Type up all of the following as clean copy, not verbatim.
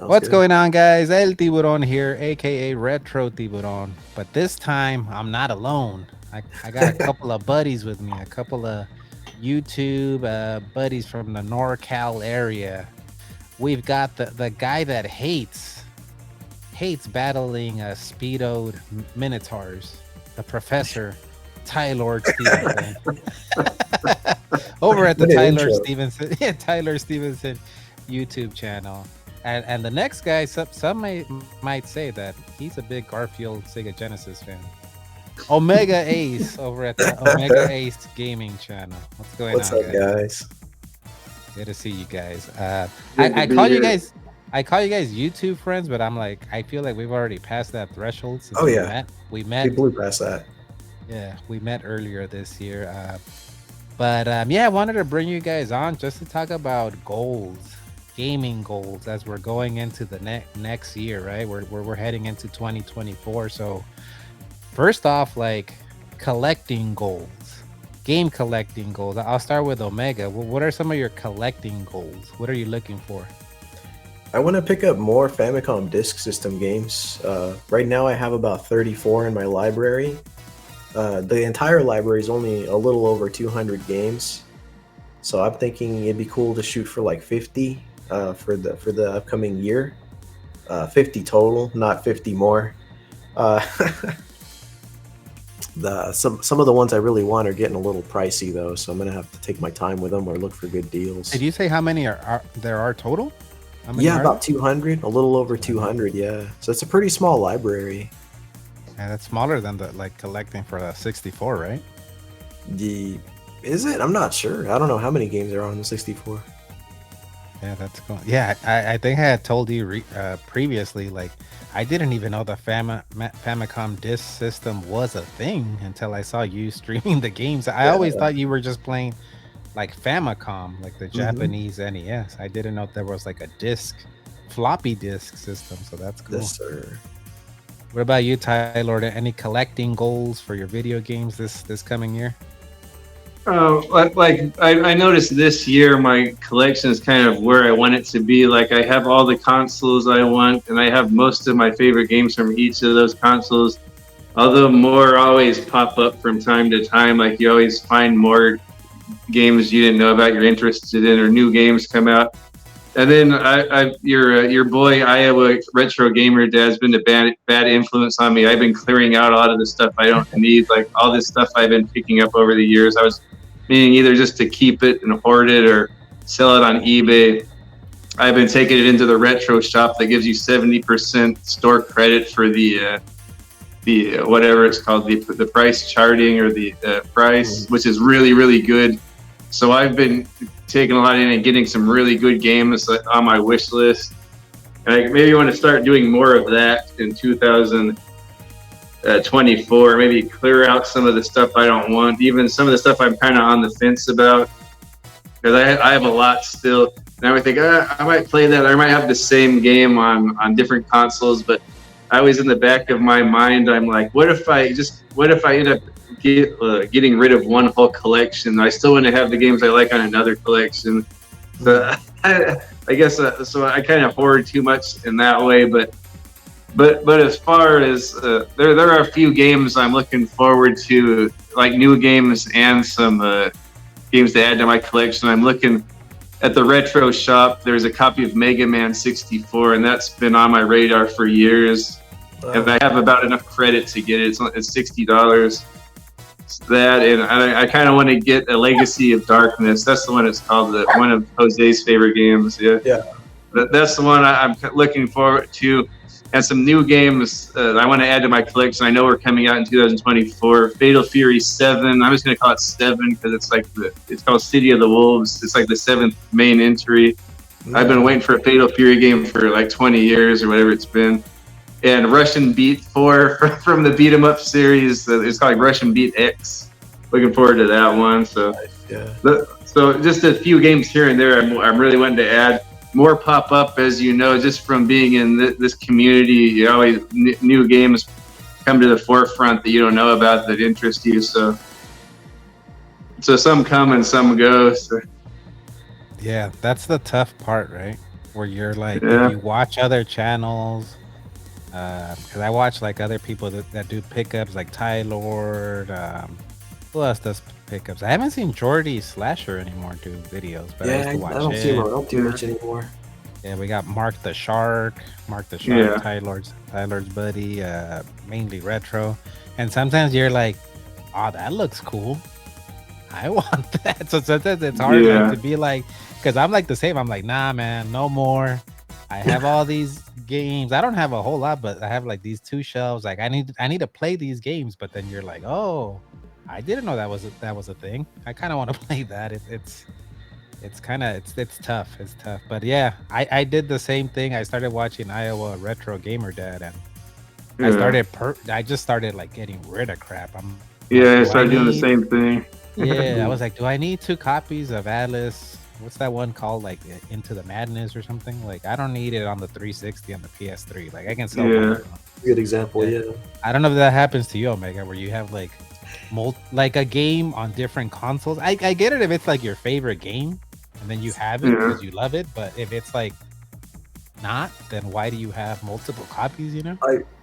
Sounds What's good. going on, guys? El Tiburon here, aka Retro Tiburon. But this time, I'm not alone. I got a couple of buddies with me, a couple of YouTube buddies from the NorCal area. We've got the guy that hates battling speedoed minotaurs, the professor, Tylord Stevenson. Over at the What an Tyler intro. Stevenson, yeah, Tyler Stevenson YouTube channel. And the next guy, some might say that he's a big Garfield Sega Genesis fan. Omega Ace over at the Omega Ace Gaming channel. What's going What's on, up, guys? guys? Good to see you guys. Good to I be call you here. guys I call you guys YouTube friends, but I'm like I feel like we've already passed that threshold since Oh we yeah, met. We we met, blew past that. yeah, we met earlier this year. But yeah, I wanted to bring you guys on just to talk about goals, gaming goals, as we're going into the next year, right? We're heading into 2024. So first off, like collecting goals, game collecting goals. I'll start with Omega. What are some of your collecting goals? What are you looking for? I want to pick up more Famicom Disk System games. Right now, I have about 34 in my library. The entire library is only a little over 200 games, so I'm thinking it'd be cool to shoot for like 50 for the upcoming year. 50 total, not 50 more. Uh, the some of the ones I really want are getting a little pricey though, so I'm gonna have to take my time with them or look for good deals. Did you say how many are there are total? How many Yeah, are there? about 200, a little over 200. 200. Yeah, so it's a pretty small library. Yeah, that's smaller than the like collecting for a 64, right? The Is it? I'm not sure. I don't know how many games are on the 64. Yeah, that's cool. Yeah, I think I had told you previously, like, I didn't even know the Famicom disc system was a thing until I saw you streaming the games. I always Yeah. thought you were just playing like Famicom, like the Hmm. Japanese NES. I didn't know there was like a floppy disk system. So that's cool. Yes, sir. What about you, Tyler? Any collecting goals for your video games this coming year? I noticed this year my collection is kind of where I want it to be. Like I have all the consoles I want, and I have most of my favorite games from each of those consoles. Although more always pop up from time to time, like you always find more games you didn't know about you're interested in, or new games come out. And then your boy Iowa Retro Gamer Dad's been a bad influence on me. I've been clearing out a lot of the stuff I don't need, like all this stuff I've been picking up over the years. I was meaning either just to keep it and hoard it or sell it on eBay. I've been taking it into the retro shop that gives you 70% store credit for the whatever it's called, the price charting or the price, Mhm. which is really good. So I've been taking a lot in and getting some really good games on my wish list. And I maybe want to start doing more of that in 2024. Maybe clear out some of the stuff I don't want, even some of the stuff I'm kind of on the fence about, because I have a lot still. And I would think I might play that. I might have the same game on different consoles, but I always in the back of my mind, I'm like, what if I end up getting rid of one whole collection? I still want to have the games I like on another collection. So I guess so. I kind of hoard too much in that way, but as far as there are a few games I'm looking forward to, like new games and some games to add to my collection. I'm looking at the retro shop. There's a copy of Mega Man 64, and that's been on my radar for years. And Wow. I have about enough credit to get it. It's $60. That, and I kind of want to get a Legacy of Darkness. That's the one it's called. One of Jose's favorite games. Yeah, Yeah. that's the one I'm looking forward to. And some new games I want to add to my collection. I know we're coming out in 2024. Fatal Fury 7. I'm just going to call it 7 because it's called City of the Wolves. It's like the seventh main entry. I've been waiting for a Fatal Fury game for like 20 years or whatever it's been. And Russian Beat 4 from the Beat 'em Up series. It's called like Russian Beat X. Looking forward to that one. Yeah. So just a few games here and there. I'm really wanting to add. More pop up, as you know, just from being in this community. You always new games come to the forefront that you don't know about that interest you. So some come and some go. So. Yeah, that's the tough part, right? where you're like, if Yeah. you watch other channels, because I watch like other people that do pickups, like Tylord. Who else does pickups? I haven't seen Jordy Slasher anymore do videos, but I Yeah, used I to watch don't see him him. around too much anymore. Yeah, we got Mark the Shark, Yeah. Tylord's buddy, mainly retro. And sometimes you're like, oh, that looks cool. I want that. So sometimes it's hard like Yeah. to be like, because I'm like the same. I'm like, nah, man, no more. I have all these games. I don't have a whole lot, but I have like these 2 shelves. Like I need to play these games. But then you're like, oh, I didn't know that was a thing. I kind of want to play that. It's kind of it's tough. It's tough. But yeah, I did the same thing. I started watching Iowa Retro Gamer Dad, and Yeah. I just started like getting rid of crap. I'm like, Yeah. I do I started doing the need? same thing. Yeah, I was like, do I need 2 copies of Atlas? What's that one called? Like Into the Madness or something? Like I don't need it on the 360 on the PS3. Like I can sell both Yeah. of them. Good example, Yeah. yeah. I don't know if that happens to you, Omega, where you have like like a game on different consoles. I get it if it's like your favorite game and then you have it Yeah. because you love it, but if it's like not, then why do you have multiple copies, you know?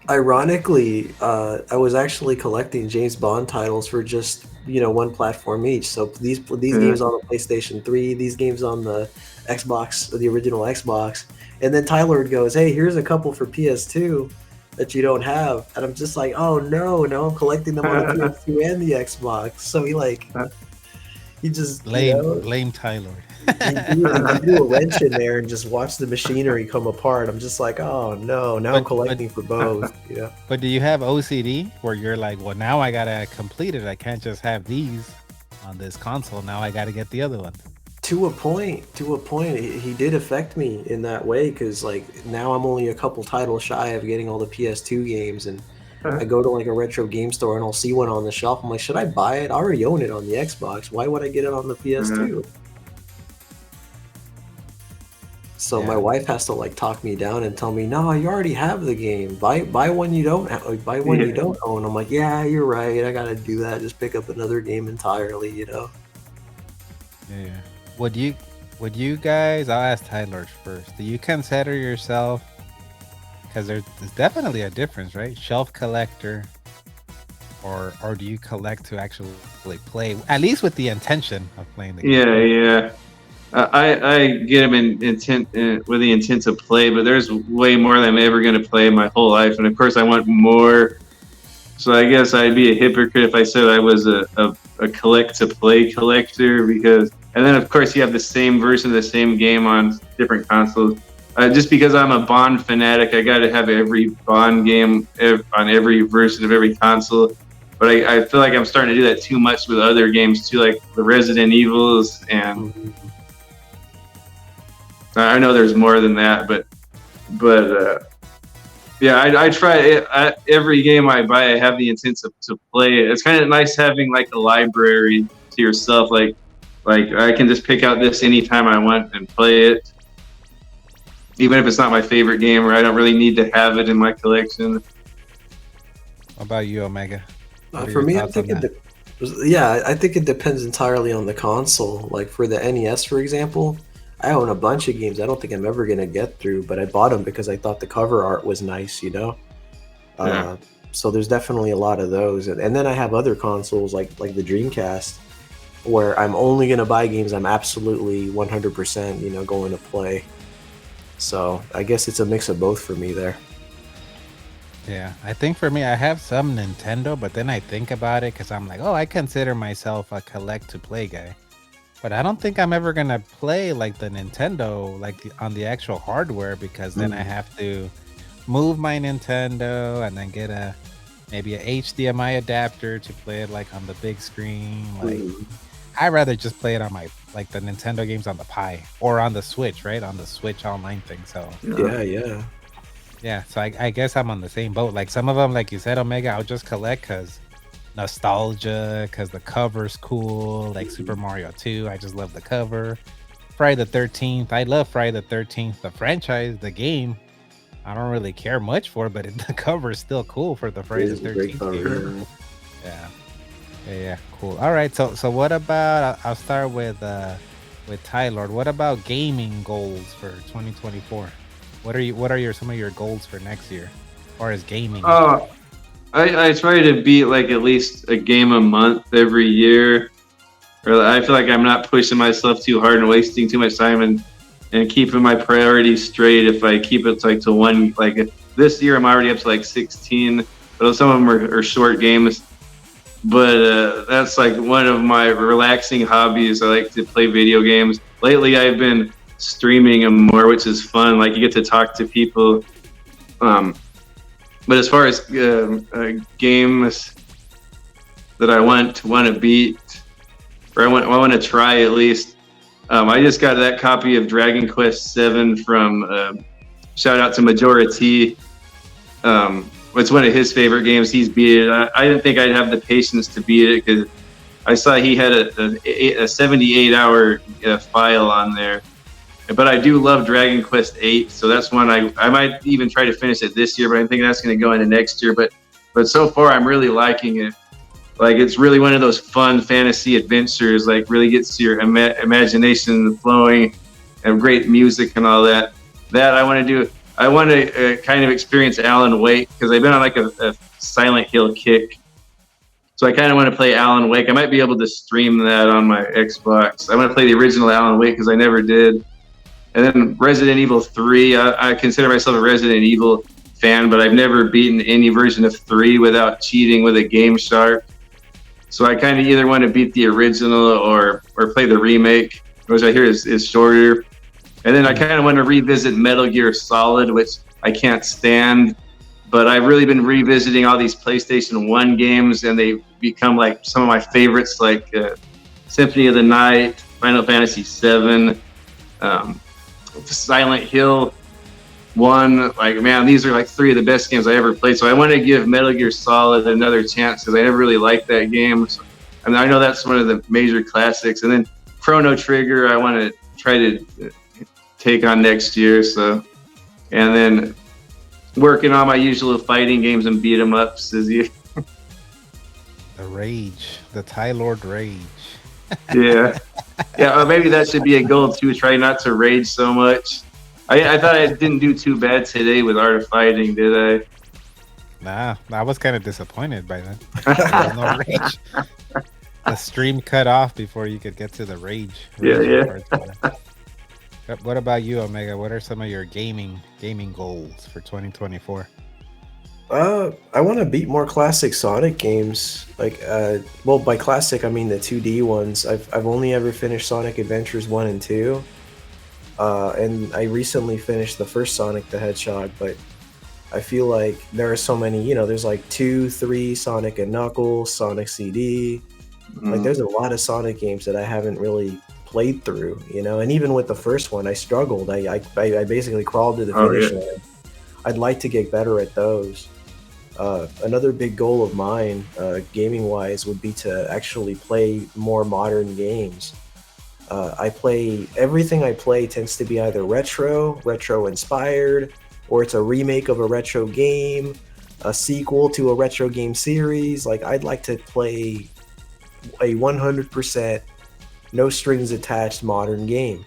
Ironically, I was actually collecting James Bond titles for just one platform each. So these Yeah. games on the PlayStation 3, these games on the Xbox, the original Xbox, and then Tyler goes, "Hey, here's a couple for PS2 that you don't have," and I'm just like, "Oh no, no, I'm collecting them on the PS2 and the Xbox." So he just Blame Tyler. he threw a wrench in there and just watched the machinery come apart. I'm just like, oh no, now I'm collecting for both. Yeah. But do you have OCD where you're like, well, now I gotta complete it. I can't just have these on this console. Now I gotta get the other one. To a point, he did affect me in that way because like now I'm only a couple titles shy of getting all the PS2 games, and I go to like a retro game store and I'll see one on the shelf. I'm like, should I buy it? I already own it on the Xbox. Why would I get it on the PS2? So my wife has to like talk me down and tell me, no, you already have the game. Buy one you don't buy one you don't own. I'm like, yeah, you're right. I gotta do that. Just pick up another game entirely, Yeah. Would you guys? I'll ask Tyler first. Do you consider yourself? Because there's definitely a difference, right? Shelf collector, or do you collect to actually play? At least with the intention of playing the game. Yeah. I get them with the intent to play, but there's way more than I'm ever going to play my whole life, and of course I want more. So I guess I'd be a hypocrite if I said I was a collect to play collector, because, and then of course you have the same version of the same game on different consoles. Just because I'm a Bond fanatic, I got to have every Bond game on every version of every console. But I feel like I'm starting to do that too much with other games too, like the Resident Evils, and I know there's more than that, but yeah, I try it. Every game I buy, I have the intent to play it. It's kind of nice having like a library to yourself. Like I can just pick out this anytime I want and play it, even if it's not my favorite game, or I don't really need to have it in my collection. What about you, Omega? For me, I think I think it depends entirely on the console. Like for the NES, for example, I own a bunch of games I don't think I'm ever gonna get through, but I bought them because I thought the cover art was nice, Yeah. So there's definitely a lot of those, and then I have other consoles like the Dreamcast, where I'm only gonna buy games I'm absolutely 100% going to play. So I guess it's a mix of both for me there. Yeah, I think for me, I have some Nintendo, but then I think about it because I'm like, oh, I consider myself a collect to play guy. But I don't think I'm ever gonna play like the Nintendo, like on the actual hardware, because then I have to move my Nintendo and then get maybe a HDMI adapter to play it like on the big screen. Like I'd rather just play it on my like the Nintendo games on the Pi or on the Switch, right? On the Switch online thing. So yeah. So I guess I'm on the same boat. Like some of them, like you said, Omega, I'll just collect because nostalgia, because the cover's cool. Like Super Mario 2, I just love the cover. Friday the 13th, I love Friday the 13th, the franchise, the game. I don't really care much for it, but the cover is still cool for the Friday the 13th. Yeah, cool. All right, so what about? I'll start with with Tylord. What about gaming goals for 2024? What are some of your goals for next year as far as gaming? I try to beat like at least a game a month every year. Or I feel like I'm not pushing myself too hard and wasting too much time and keeping my priorities straight. If I keep it like to one, like this year I'm already up to like 16, but some of them are short games. But that's like one of my relaxing hobbies. I like to play video games. Lately, I've been streaming them more, which is fun. Like you get to talk to people. But as far as games that I want to beat, or I want to try at least, I just got that copy of Dragon Quest VII from. Shout out to Majority. It's one of his favorite games. He's beat it. I didn't think I'd have the patience to beat it because I saw he had a 78-hour file on there. But I do love Dragon Quest VIII, so that's one I might even try to finish it this year. But I'm thinking that's going to go into next year. But so far, I'm really liking it. Like it's really one of those fun fantasy adventures. Like really gets your imagination flowing, and great music and all that. That I want to do. I want to kind of experience Alan Wake because I've been on like a Silent Hill kick. So I kind of want to play Alan Wake. I might be able to stream that on my Xbox. I want to play the original Alan Wake because I never did. And then Resident Evil 3. I consider myself a Resident Evil fan, but I've never beaten any version of 3 without cheating with a Game Shark. So I kind of either want to beat the original or play the remake, which I hear is shorter. And then I kind of want to revisit Metal Gear Solid, which I can't stand. But I've really been revisiting all these PlayStation 1 games, and they become like some of my favorites, like Symphony of the Night, Final Fantasy VII, Silent Hill 1. Like, man, these are like 3 of the best games I ever played. So I want to give Metal Gear Solid another chance because I never really liked that game. So, and I know that's one of the major classics. And then Chrono Trigger, I want to try to take on next year. So, and then working on my usual fighting games and beat 'em ups as you. The rage, the Tylord rage. Yeah, yeah. Or maybe that should be a goal too. Try not to rage so much. I thought I didn't do too bad today with Art of Fighting, did I? Nah, I was kind of disappointed by that. There was no rage. The stream cut off before you could get to the rage. Yeah. What about you, Omega? What are some of your gaming goals for 2024? I want to beat more classic Sonic games. Like, well, by classic I mean the 2D ones. I've only ever finished Sonic Adventures 1 and 2. And I recently finished the first Sonic the Hedgehog, but I feel like there are so many, there's like 2, 3 Sonic and Knuckles, Sonic CD. Like there's a lot of Sonic games that I haven't really played through, and even with the first one I struggled. I basically crawled to the finish line. I'd like to get better at those. Another big goal of mine, gaming wise, would be to actually play more modern games. Everything I play tends to be either retro inspired, or it's a remake of a retro game, a sequel to a retro game series. Like I'd like to play a 100% no strings attached modern game.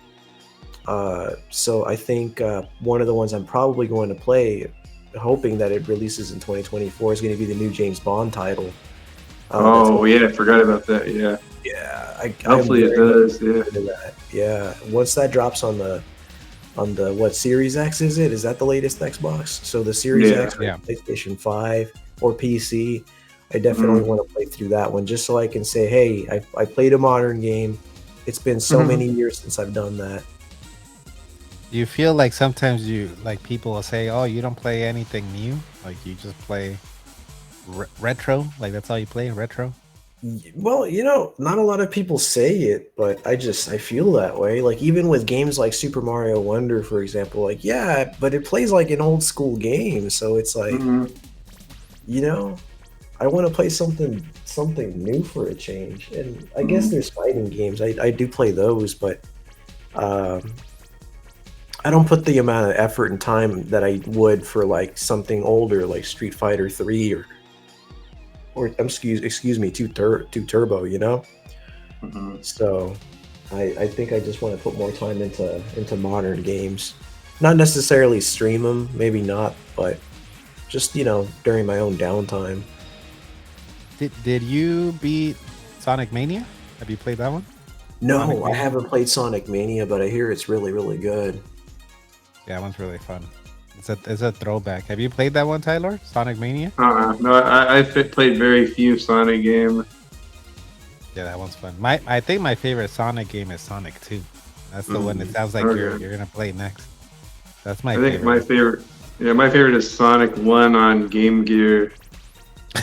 So I think one of the ones I'm probably going to play, hoping that it releases in 2024, is going to be the new James Bond title. I forgot about that. Yeah, hopefully it does. Yeah. Once that drops on the what Series X is it? Is that the latest Xbox? So the Series X, PlayStation 5 or PC, I definitely want to play through that one just so I can say, hey, I played a modern game. It's been so many years since I've done that. Do you feel like sometimes people will say, oh, you don't play anything new? Like you just play retro? Like that's all you play, retro? Well, not a lot of people say it, but I feel that way. Like even with games like Super Mario Wonder, for example, like, yeah, but it plays like an old school game. So it's like, I want to play something new for a change. And I guess there's fighting games. I do play those, but I don't put the amount of effort and time that I would for like something older, like Street Fighter 3 or excuse me, 2 Turbo, So I think I just want to put more time into modern games. Not necessarily stream them, maybe not, but just during my own downtime. Did you beat Sonic Mania? Have you played that one? Sonic No, I Mania? haven't played Sonic Mania, but I hear it's really, really good. Yeah, that one's really fun. It's a throwback. Have you played that one, Tyler? Sonic Mania? No, played very few Sonic games. Yeah, that one's fun. I think my favorite Sonic game is Sonic 2. That's the one that sounds like Okay. you're gonna play next. That's my I think favorite. my favorite is Sonic 1 on Game Gear.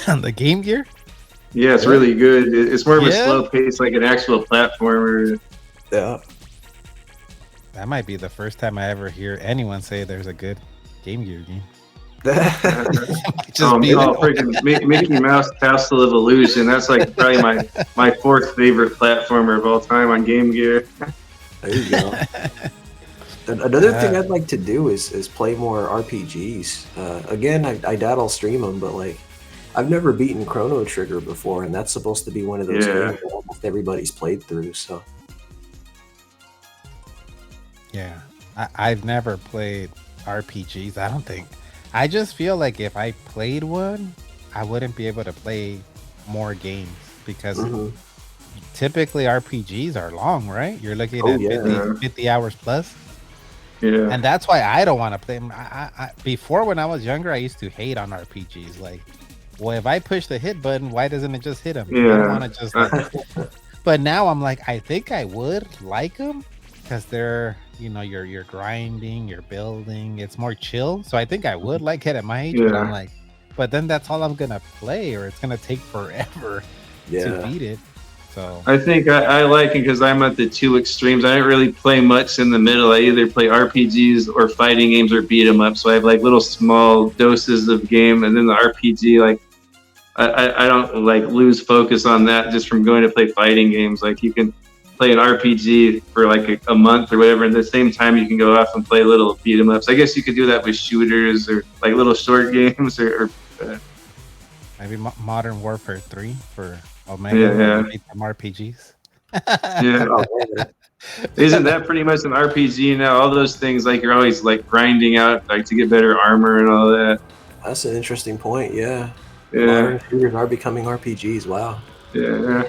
On the Game Gear? Yeah, it's really good. It's more of a Yeah? slow pace, like an actual platformer. Yeah. That might be the first time I ever hear anyone say there's a good Game Gear game. Just be the- Freaking Mickey Mouse Castle of Illusion. That's like probably my fourth favorite platformer of all time on Game Gear. There you go. Another thing I'd like to do is play more RPGs. Again, I doubt I'll stream them, but like I've never beaten Chrono Trigger before, and that's supposed to be one of those games that almost everybody's played through. So Yeah, I've never played RPGs. I don't think. I just feel like if I played one, I wouldn't be able to play more games because typically RPGs are long, right? You're looking at 50 hours plus. Yeah. And that's why I don't want to play them. Before, when I was younger, I used to hate on RPGs. Like, well, if I push the hit button, why doesn't it just hit them? Yeah. I don't want to just like... But now I'm like, I think I would like them because they're, you're grinding, you're building. It's more chill. So I think I would like it at my age. But I'm like, but then that's all I'm going to play, or it's going to take forever to beat it. So I think I like it because I'm at the two extremes. I don't really play much in the middle. I either play RPGs or fighting games or beat 'em up. So I have like little small doses of game, and then the RPG, like I don't like lose focus on that just from going to play fighting games. Like you can play an RPG for like a month or whatever, and at the same time you can go off and play little beat 'em ups. I guess you could do that with shooters or like little short games or maybe Modern Warfare 3 for Omega. Some RPGs. Isn't that pretty much an RPG now? All those things, like you're always like grinding out like to get better armor and all that. That's an interesting point. Yeah. Modern shooters are becoming RPGs. Wow. Yeah.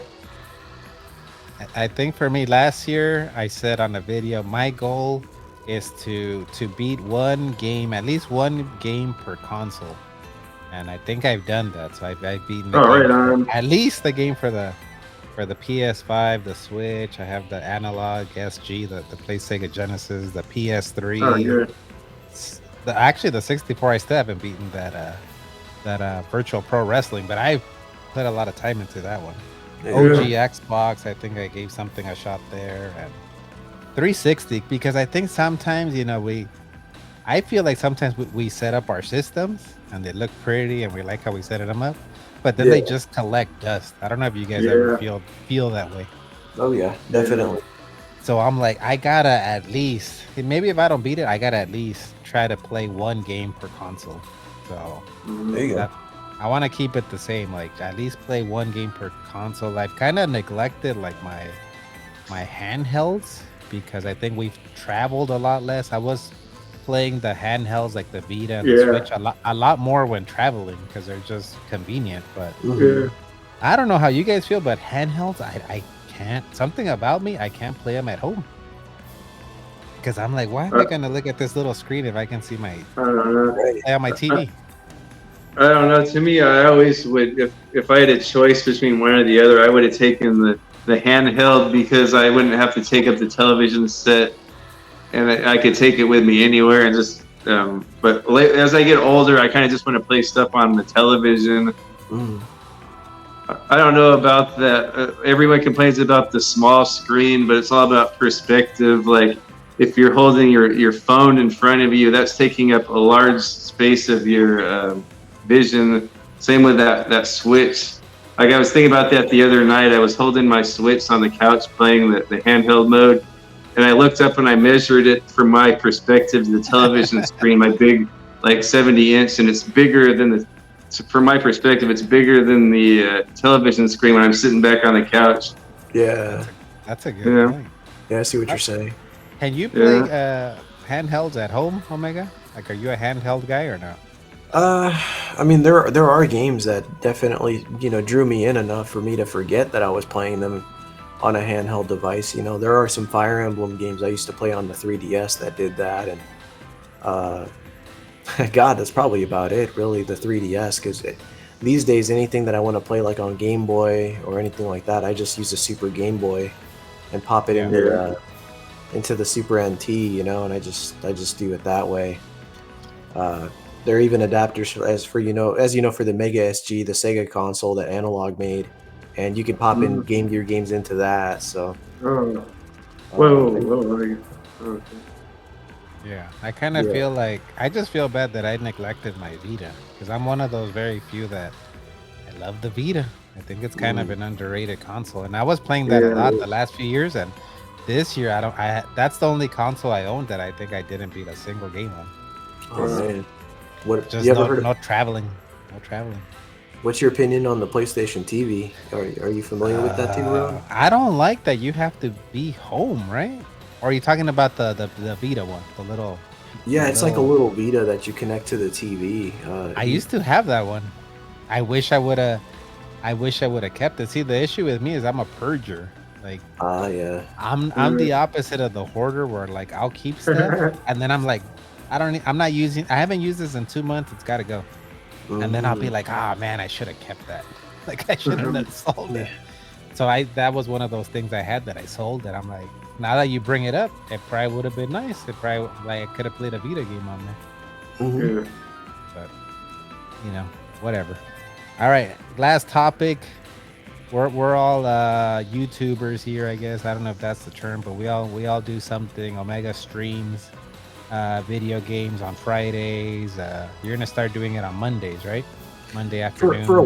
I think for me last year, I said on the video, my goal is to beat one game, at least one game per console. And I think I've done that. So I've beaten at least the game for the PS5, the Switch. I have the analog SG, the PlayStation Genesis, the PS3. Actually, the 64. I still haven't beaten that Virtual Pro Wrestling, but I've put a lot of time into that one. OG Xbox, I think I gave something a shot there, and 360 because I think sometimes I feel like sometimes we set up our systems and they look pretty and we like how we set them up, but then they just collect dust. I don't know if you guys ever feel that way. Oh yeah, definitely. So I'm like, I gotta at least, maybe if I don't beat it, I gotta at least try to play one game per console. So there you go. I want to keep it the same, like at least play one game per console. I've kind of neglected like my handhelds because I think we've traveled a lot less. I was playing the handhelds like the Vita and the Switch a lot more when traveling because they're just convenient. But I don't know how you guys feel, but handhelds, I can't. Something about me, I can't play them at home because I'm like, why am I gonna look at this little screen if I can see my play on my TV? I don't know. To me, I always would, if I had a choice between one or the other, I would have taken the handheld because I wouldn't have to take up the television set, and I could take it with me anywhere. And just, but as I get older, I kind of just want to play stuff on the television. I don't know about that. Everyone complains about the small screen, but it's all about perspective. Like if you're holding your phone in front of you, that's taking up a large space of your vision. Same with that Switch. Like I was thinking about that the other night. I was holding my Switch on the couch playing the handheld mode, and I looked up and I measured it from my perspective to the television screen, my big like 70-inch, and it's bigger than from my perspective, it's bigger than the television screen when I'm sitting back on the couch. Yeah, that's a good point. Yeah, I see what you're saying. Can you play handhelds at home, Omega? Like, are you a handheld guy or no? I mean, there are games that definitely drew me in enough for me to forget that I was playing them on a handheld device. There are some Fire Emblem games I used to play on the 3DS that did that, and uh, God, that's probably about it, really, the 3DS. Because these days, anything that I want to play like on Game Boy or anything like that, I just use a Super Game Boy and pop it Yeah. into the Super NT, and I just do it that way. There are even adapters for the Mega SG, the Sega console that Analog made, and you can pop in Game Gear games into that. So, Oh, uh, whoa. Okay. Yeah, I kind of yeah. feel like I just feel bad that I neglected my Vita because I'm one of those very few that I love the Vita. I think it's kind of an underrated console, and I was playing that a lot the last few years, and this year I don't. That's the only console I owned that I think I didn't beat a single game on. Oh man, what Just you ever heard? no traveling, no traveling. What's your opinion on the PlayStation TV? Are you familiar with that too, Ron? I don't like that you have to be home, right? Or are you talking about the Vita one, the little? Yeah, it's like a little Vita that you connect to the TV. I used to have that one. I wish I would have. I wish I would have kept it. See, the issue with me is I'm a purger. Like, yeah. I'm the opposite of the hoarder, where like I'll keep stuff, and then I'm like, I'm not using. I haven't used this in 2 months. It's got to go. And then I'll be like, man, I should have kept that. Like, I should have sold it. So that was one of those things I had that I sold. That I'm like, now that you bring it up, it probably would have been nice. It probably like I could have played a Vita game on there. But whatever. All right, last topic. We're all YouTubers here, I guess. I don't know if that's the term, but we all do something. Omega streams video games on Fridays. You're gonna start doing it on Mondays, right? Monday afternoon. For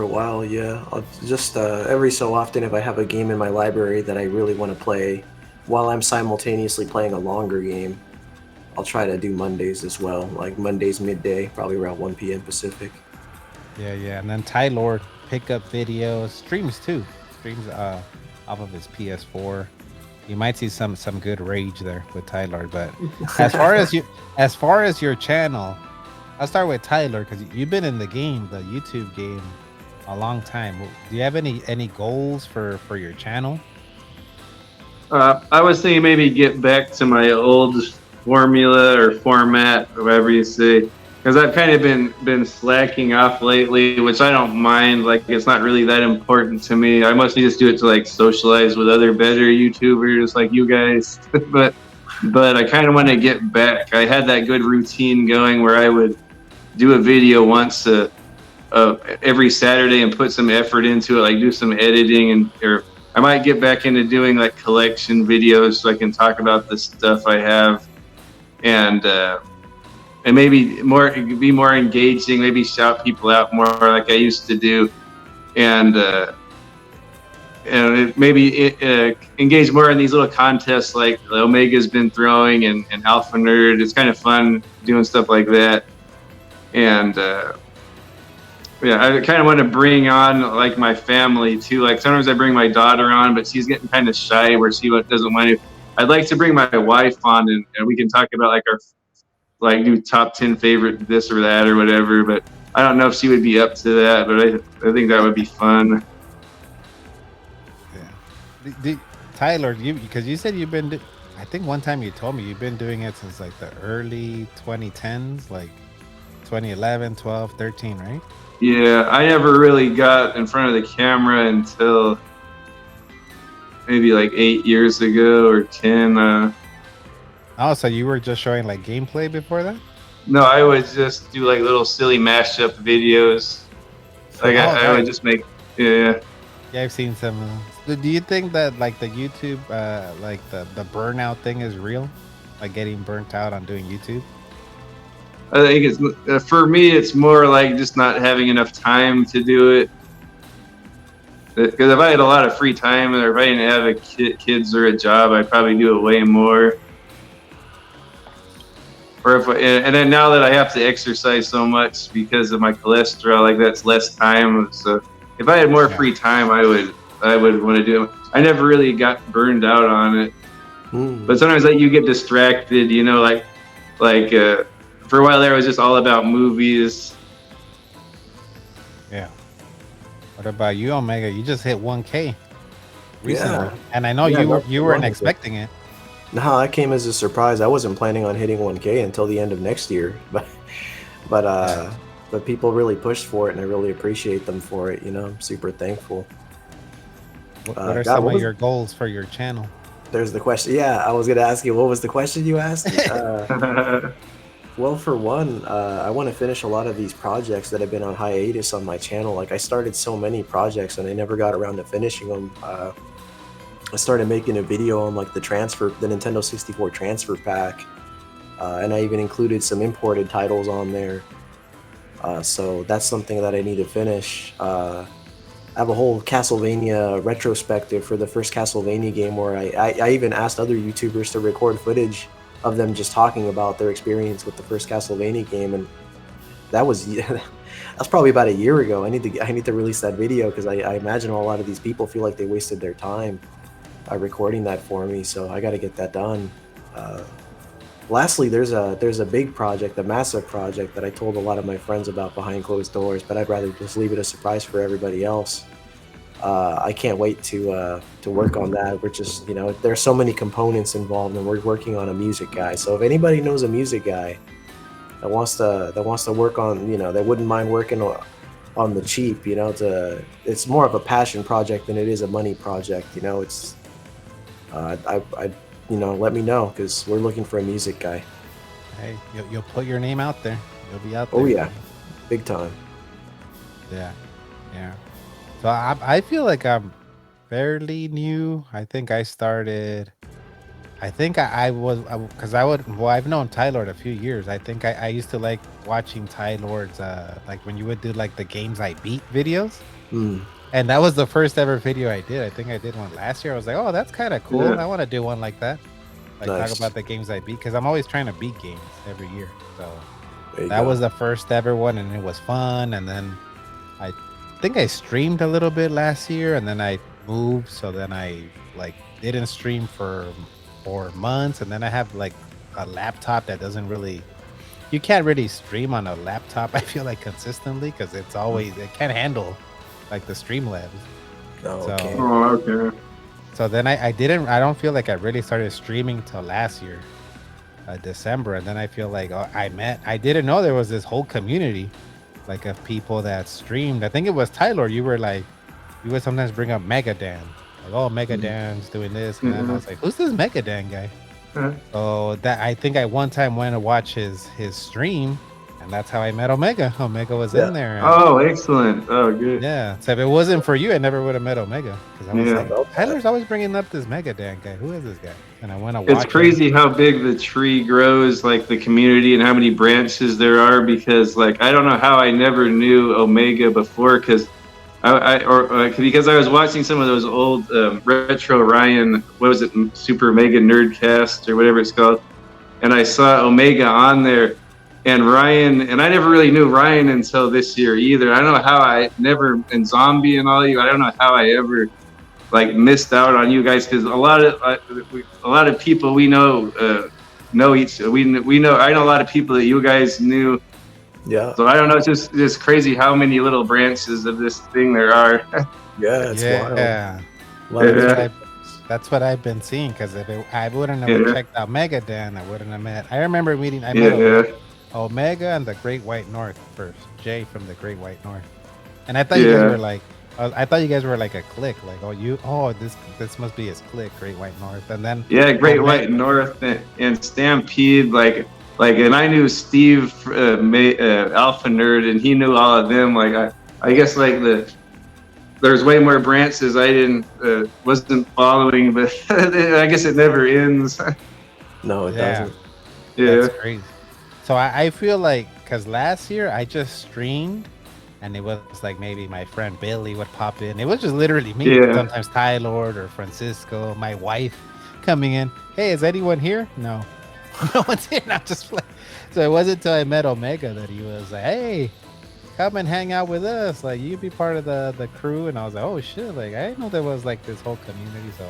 a while, yeah. I'll just every so often, if I have a game in my library that I really want to play, while I'm simultaneously playing a longer game, I'll try to do Mondays as well. Like Mondays midday, probably around 1 p.m. Pacific. Yeah. And then Tylord pickup videos, streams too. Streams off of his PS4. You might see some good rage there with Tylord. But as far as your channel, I'll start with Tylord because you've been in the game, the YouTube game, a long time. Do you have any goals for your channel? I was thinking maybe get back to my old formula or format, whatever you say, because I've kind of been slacking off lately, which I don't mind. Like, it's not really that important to me. I mostly just do it to like socialize with other better YouTubers like you guys. but I kind of want to get back. I had that good routine going where I would do a video once every Saturday and put some effort into it, like do some editing, or I might get back into doing like collection videos so I can talk about the stuff I have, and maybe be more engaging, maybe shout people out more like I used to do, and maybe engage more in these little contests like Omega's been throwing and Alpha Nerd. It's kind of fun doing stuff like that, and I kind of want to bring on like my family too. Like sometimes I bring my daughter on, but she's getting kind of shy where she doesn't want to. I'd like to bring my wife on, and we can talk about like do top 10 favorite this or that or whatever. But I don't know if she would be up to that. But I think that would be fun. Yeah, Tyler, because you said you've been. I think one time you told me you've been doing it since like the early 2010s, like 2011, 12, 13, right? Yeah, I never really got in front of the camera until maybe like 8 years ago or 10. Oh, so you were just showing like gameplay before that? No, I would just do like little silly mashup videos. Like I would just make, yeah. Yeah, I've seen some. Do you think that like the YouTube, like the burnout thing is real? Like getting burnt out on doing YouTube? I think it's for me. It's more like just not having enough time to do it. Because if I had a lot of free time, or if I didn't have kids or a job, I'd probably do it way more. And then now that I have to exercise so much because of my cholesterol, like that's less time. So if I had more free time, I would want to do it. I never really got burned out on it. But sometimes like you get distracted, you know, like for a while there it was just all about movies. Yeah. What about you, Omega? You just hit 1K recently, Yeah. and I know Yeah, not you too weren't long ago. expecting it. No, that came as a surprise. I wasn't planning on hitting 1K until the end of next year, but people really pushed for it, and I really appreciate them for it. You know, I'm super thankful. What are God, some what of was, your goals for your channel? there's the question. Yeah, I was gonna ask you, what was the question you asked? Well, for one, I want to finish a lot of these projects that have been on hiatus on my channel. Like I started so many projects and I never got around to finishing them. I started making a video on like the Nintendo 64 transfer pack, and I even included some imported titles on there. So that's something that I need to finish. I have a whole Castlevania retrospective for the first Castlevania game where I even asked other YouTubers to record footage of them just talking about their experience with the first Castlevania game, and that was that's probably about a year ago. I need to release that video because I imagine a lot of these people feel like they wasted their time recording that for me, so I got to get that done. Lastly, there's a big project, a massive project that I told a lot of my friends about behind closed doors, but I'd rather just leave it a surprise for everybody else. I can't wait to work on that. We're just, you know, there's so many components involved, and we're working on a music guy. So if anybody knows a music guy that wants to work on, you know, that wouldn't mind working on the cheap, you know, it's more of a passion project than it is a money project. You know, it's I you know, let me know because we're looking for a music guy. Hey, you'll put your name out there. You'll be out there. Oh yeah, big time. Yeah, yeah. So I feel like I'm fairly new. I think I started. I think I was because I've known Tylord a few years. I think I used to like watching Tylord's like when you would do like the games I beat videos. And that was the first ever video I did. I think I did one last year. I was like, oh, that's kind of cool. Yeah. I want to do one like that. Like Nice. talk about the games I beat because I'm always trying to beat games every year. So There you that go. was the first ever one, and it was fun. And then I think I streamed a little bit last year, and then I moved. So then I like didn't stream for 4 months, and then I have like a laptop that doesn't really. You can't really stream on a laptop. I feel like consistently because it's always it can't handle like the Streamlabs. Oh, So- okay. Oh, okay. So then I don't feel like I really started streaming till last year, December, and then I feel like I didn't know there was this whole community, like of people that streamed. I think it was Tylor. You would sometimes bring up Megadan, like oh Megadan's doing this, and then I was like, who's this Megadan guy? So that I think I one time went to watch his stream, and that's how I met Omega. Omega was Yeah. in there. And, Oh, excellent. Oh, good. yeah. So if it wasn't for you, I never would have met Omega because I was Yeah. like, Tyler's always bringing up this Megadan guy. Who is this guy? And I went to watch. It's crazy how big the tree grows, like the community, and how many branches there are. Because, like, I don't know how I never knew Omega before, because because I was watching some of those old retro Ryan, what was it, Super Mega Nerdcast or whatever it's called, and I saw Omega on there, and Ryan, and I never really knew Ryan until this year either. I don't know how I never, and Zombie and all you, I don't know how I ever like missed out on you guys, because a lot of people we know we know. I know a lot of people that you guys knew. Yeah. So I don't know. It's just crazy how many little branches of this thing there are. Yeah. It's wild. Yeah. A lot of Yeah. different- That's what I've been seeing. Because if I wouldn't have Yeah. checked out Megadan, I wouldn't have met. I remember meeting. I Yeah, met yeah. Omega and the Great White North first. Jay from the Great White North. And I thought you guys Yeah. were like. I thought you guys were like a clique, like this must be his clique, Great White North, and then Yeah, Great Omega- White North and Stampede, like, and I knew Steve, Alpha Nerd, and he knew all of them. Like, I guess like there's way more branches I wasn't following, but I guess it never ends. No, it Yeah. doesn't. Yeah, That's crazy. So I feel like because last year I just streamed, and it was like maybe my friend Billy would pop in. It was just literally me. Yeah. Sometimes Tylord or Francisco, my wife, coming in. Hey, is anyone here? No, no one's here. Not just play. So it wasn't until I met Omega that he was like, "Hey, come and hang out with us. Like, you be part of the crew." And I was like, "Oh shit! Like, I didn't know there was like this whole community." So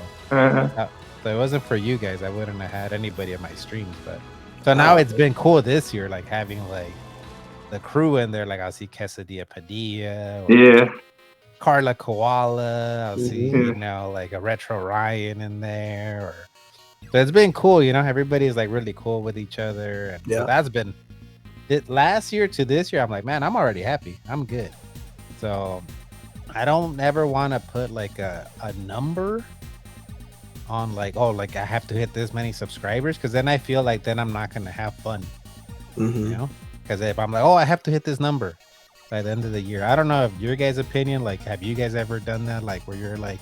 it wasn't for you guys, I wouldn't have had anybody at my streams. But so now it's been cool this year, like having like the crew in there. Like, I'll see Quesadilla Padilla, or Carla Koala. I'll see like a Retro Ryan in there. Or so it's been cool. Everybody's like really cool with each other, and so that's been. Last year to this year, I'm like, man, I'm already happy. I'm good. So I don't ever want to put like a number on like, oh, like I have to hit this many subscribers, because then I feel like then I'm not going to have fun. Because if I'm like, oh, I have to hit this number by the end of the year. I don't know if your guys' opinion, like, have you guys ever done that? Like, where you're like,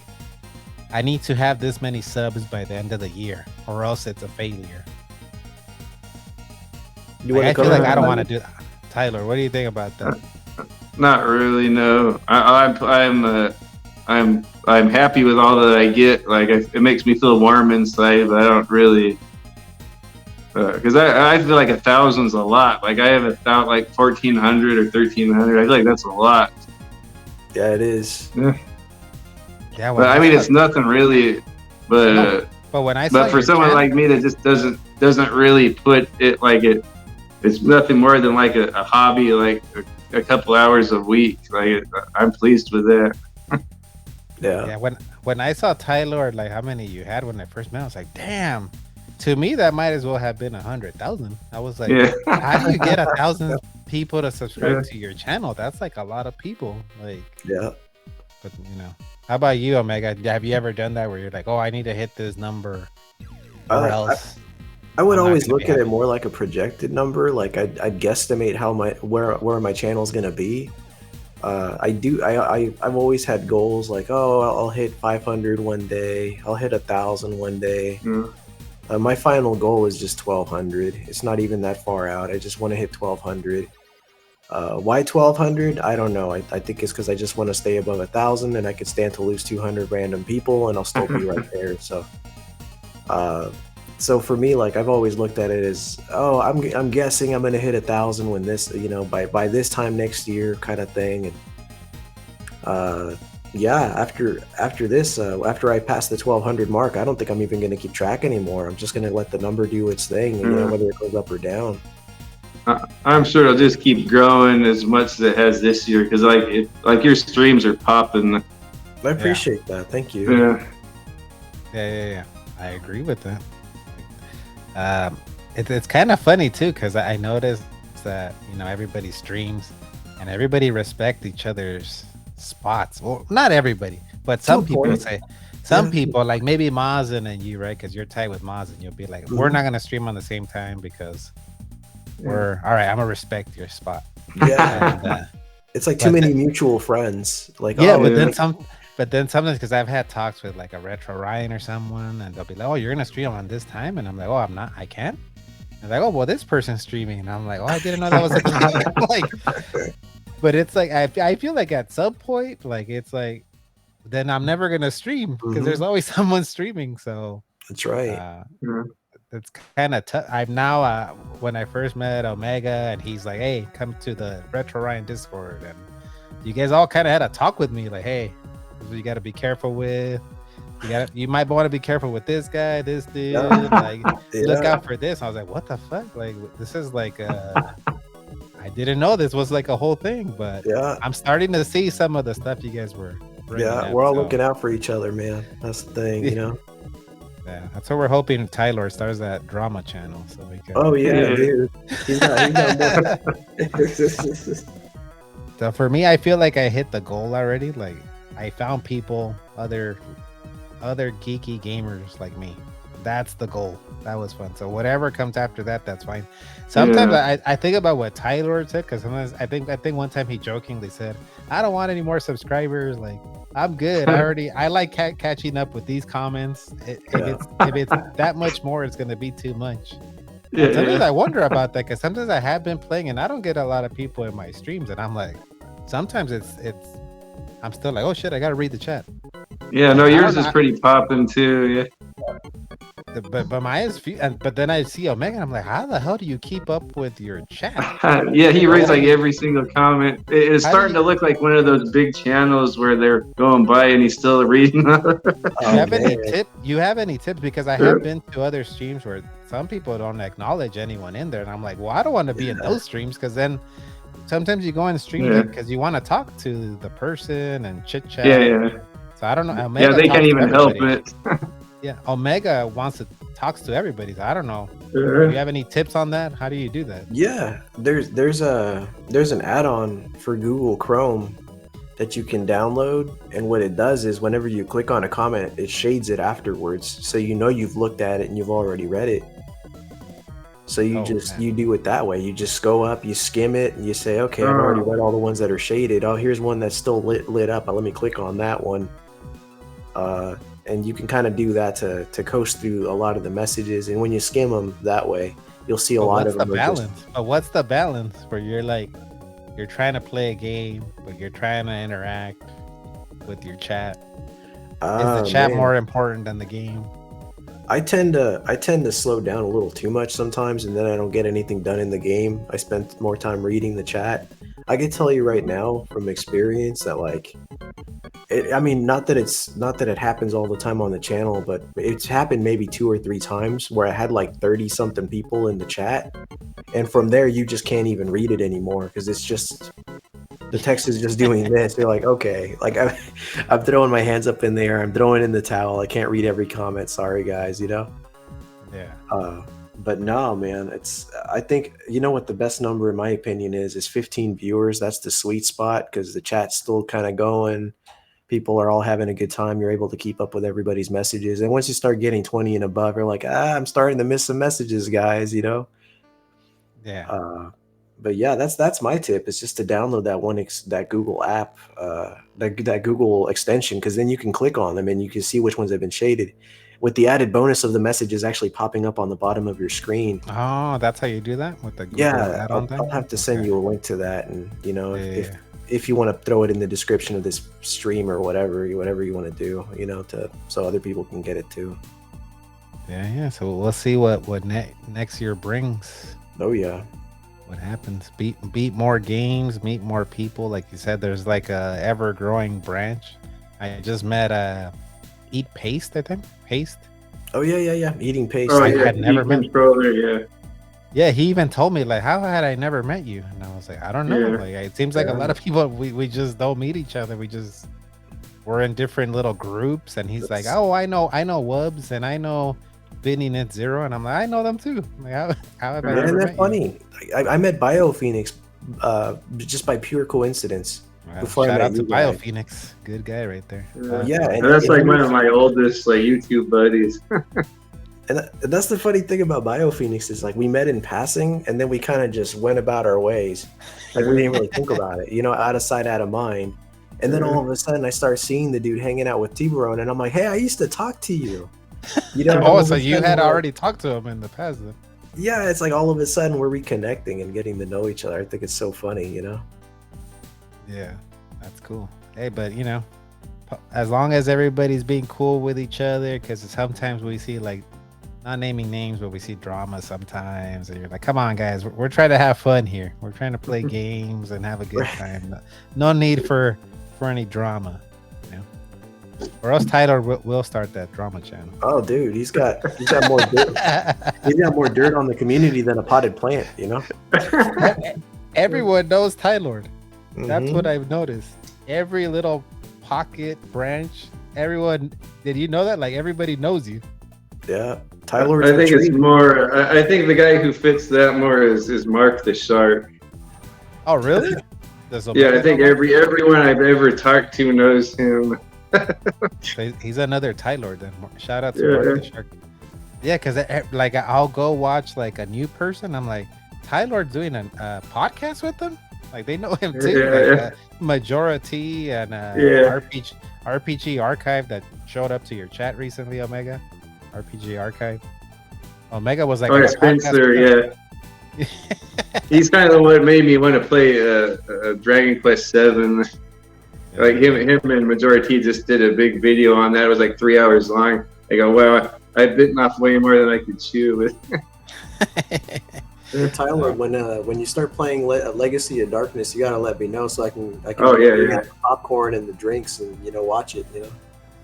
I need to have this many subs by the end of the year, or else it's a failure. I feel like I don't want to do that. Tyler, what do you think about that? Not really, no. I'm happy with all that I get. Like, it makes me feel warm inside, but I don't really, because I feel like 1,000's a lot. Like, I have like 1,400 or 1,300. I feel like that's a lot. Yeah, it is. Yeah, but I mean, it's nothing really. But but for someone like me that just doesn't really put it like it. It's nothing more than like a hobby, like a couple hours a week. Like, I'm pleased with that. Yeah. When I saw Tylord, like how many you had when I first met, I was like, damn. To me, that might as well have been 100,000. I was like, how do you get 1,000 people to subscribe to your channel? That's like a lot of people. Like, but how about you, Omega? Have you ever done that where you're like, oh, I need to hit this number, or else? I would always look at it more like a projected number. Like, I'd guesstimate where my channel's gonna be. I've always had goals like, oh, I'll hit 500 one day, I'll hit 1,000 one day. My final goal is just 1,200. It's not even that far out. I just want to hit 1,200. Why 1,200? I don't know. I think it's because I just want to stay above 1,000, and I could stand to lose 200 random people, and I'll still be right there. So for me, like, I've always looked at it as, oh, I'm guessing I'm gonna hit 1,000 when this, by this time next year, kind of thing. And after this, after I pass the 1,200 mark, I don't think I'm even gonna keep track anymore. I'm just gonna let the number do its thing, and whether it goes up or down. I'm sure it'll just keep growing as much as it has this year, because like your streams are popping. I appreciate that. Thank you. Yeah. I agree with that. It's kind of funny too, because I noticed that everybody streams and everybody respect each other's spots. Well, not everybody, but some people say, people like maybe Mazen and you, right? Because you're tight with Mazen, you'll be like, we're not gonna stream on the same time because we're all right. I'm gonna respect your spot. Yeah, and, it's like too many mutual friends. Like, But then sometimes, because I've had talks with like a Retro Ryan or someone, and they'll be like, oh, you're gonna stream on this time, and I'm like, oh, I'm not, I can't. And they're like, oh, well, this person's streaming, and I'm like, oh, I didn't know that was a like. But it's like I feel like at some point, like, it's like, then I'm never gonna stream because there's always someone streaming. So that's right. It's kind of tough. I'm now when I first met Omega, and he's like, hey, come to the Retro Ryan Discord, and you guys all kind of had a talk with me, like, hey, you got to be careful with. You might want to be careful with this guy, this dude. Like, look out for this. I was like, what the fuck? Like, this is like I didn't know this was like a whole thing, but I'm starting to see some of the stuff you guys were bringing up, we're all looking out for each other, man. That's the thing, Yeah, that's what we're hoping. Tylord starts that drama channel, so we can. Oh yeah, dude. He's not So for me, I feel like I hit the goal already. Like, I found people, other geeky gamers like me. That's the goal. That was fun. So whatever comes after that, that's fine. Sometimes I think about what Tylord said, because sometimes I think one time he jokingly said, I don't want any more subscribers. Like, I'm good. I like catching up with these comments. If it's that much more, it's gonna be too much. Sometimes I wonder about that, because sometimes I have been playing and I don't get a lot of people in my streams, and I'm like, sometimes I'm still like, oh shit, I gotta read the chat. Yeah, no, yours is pretty popping too. but my eyes feel, but then I see Omega, and I'm like, how the hell do you keep up with your chat? Yeah, he reads like every single comment. It's How do starting you- to look like one of those big channels where they're going by and he's still reading. Do Oh, you have any man. tip? You have any tips? Because I have been to other streams where some people don't acknowledge anyone in there, and I'm like, well, I don't want to be in those streams because then sometimes you go in streams Yeah. because you want to talk to the person and chit chat. Yeah. So I don't know. Omega Yeah, they talks can't to even help everybody. it. Yeah, Omega talks to everybody. So I don't know. Do you have any tips on that? How do you do that? Yeah, there's an add-on for Google Chrome that you can download, and what it does is whenever you click on a comment, it shades it afterwards, so you know you've looked at it and you've already read it. So you you do it that way. You just go up, you skim it, and you say, okay, I've already read all the ones that are shaded. Oh, here's one that's still lit up. Let me click on that one. And you can kind of do that to coast through a lot of the messages. And when you skim them that way, you'll see a lot of them. What's the balance? But what's the balance where you're trying to play a game, but you're trying to interact with your chat? Is the chat more important than the game? I tend to slow down a little too much sometimes, and then I don't get anything done in the game. I spend more time reading the chat. I can tell you right now from experience that not that it happens all the time on the channel, but it's happened maybe 2 or 3 times where I had like 30 something people in the chat, and from there you just can't even read it anymore because it's just the text is just doing this. You're like, okay, like I'm throwing my hands up in the air, I'm throwing in the towel. I can't read every comment. Sorry guys, you know. Yeah. But no, man, I think, you know what the best number in my opinion is 15 viewers. That's the sweet spot because the chat's still kind of going. People are all having a good time. You're able to keep up with everybody's messages. And once you start getting 20 and above, you're like, I'm starting to miss some messages, guys, you know? Yeah. But yeah, that's my tip. It's just to download that Google app, that Google extension, because then you can click on them and you can see which ones have been shaded, with the added bonus of the messages actually popping up on the bottom of your screen. Oh, that's how you do that with the Google add-on thing? I'll have to send you a link to that, and you know, Yeah. if you want to throw it in the description of this stream or whatever you want to do, you know, so other people can get it too. Yeah. So we'll see what next year brings. Oh yeah. What happens? Beat more games, meet more people. Like you said, there's like a ever growing branch. I just met Eat Paste, I think. Paste. Oh yeah. Eating paste. Oh, I yeah, had never met. controller, yeah. Yeah, he even told me like, how had I never met you? And I was like, I don't know. Yeah. Like, it seems like a lot of people we just don't meet each other. We're in different little groups, and he's like, oh, I know Wubs, and I know Vinny Net Zero, and I'm like, I know them too. Like, how have I Isn't never that met funny? I met BioPhoenix just by pure coincidence. you? Wow, Before I shout met out to you guys. BioPhoenix, good guy right there. Yeah, And that's like one of my oldest like YouTube buddies. And that's the funny thing about BioPhoenix is like we met in passing, and then we kind of just went about our ways. Like we didn't really think about it, you know, out of sight, out of mind. And then all of a sudden, I start seeing the dude hanging out with Tiburon, and I'm like, hey, I used to talk to you. You know, all Oh, of so a you sudden had we're- already talked to him in the past then. Yeah, it's like all of a sudden we're reconnecting and getting to know each other. I think it's so funny, you know. Yeah, that's cool. Hey, but you know, as long as everybody's being cool with each other, because sometimes we see like, not naming names, but we see drama sometimes, and you're like, come on guys, we're trying to have fun here. We're trying to play games and have a good time. No need for any drama, you know. Or else Tylord will start that drama channel. Oh, dude, he's got more dirt. He's got more dirt on the community than a potted plant, you know. Everyone knows Tylord. That's Mhm. what I've noticed. Every little pocket branch, everyone. Did you know that? Like everybody knows you. Yeah, Tylord's I think it's retreat. more. I think the guy who fits that more is Mark the Shark. Oh, really? Does Yeah, I Omega think know everyone I've ever talked to knows him. So he's another Tylord then. Shout out to Yeah. Mark the Shark. Yeah, because like I'll go watch like a new person. I'm like, Tylord's doing a podcast with them. Like they know him too. Yeah. Like, Majority and Yeah. RPG Archive that showed up to your chat recently. Omega RPG Archive. Omega was like, Oh, on yeah, a podcast Spencer. with Yeah, he's kind of the one made me want to play Dragon Quest VII. Like him and Majority just did a big video on that. It was like 3 hours long. I go, well, I've bitten off way more than I could chew with. And Tyler, when you start playing Legacy of Darkness, you gotta let me know so I can Oh, yeah, bring yeah. out the popcorn and the drinks and watch it.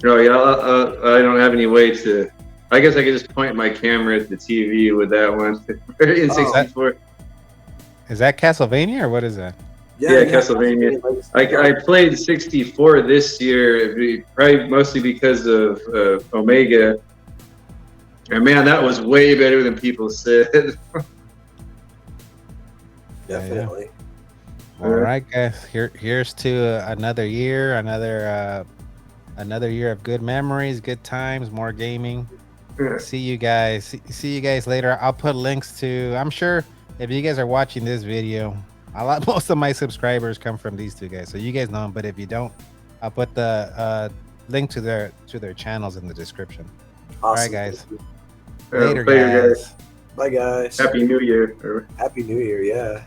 Oh yeah, I don't have any way to. I guess I could just point my camera at the TV with that one in Oh. 64. Is that Castlevania or what is that? Yeah, Castlevania. I played 64 this year, probably mostly because of Omega. And man, that was way better than people said. Definitely. All right, guys. Here's to another year, another year of good memories, good times, more gaming. See you guys. See you guys later. I'll put links to. I'm sure if you guys are watching this video, most of my subscribers come from these two guys, so you guys know them. But if you don't, I'll put the link to their channels in the description. Awesome. All right, guys. Later, guys. Bye, guys. Happy New Year. Happy New Year. Yeah.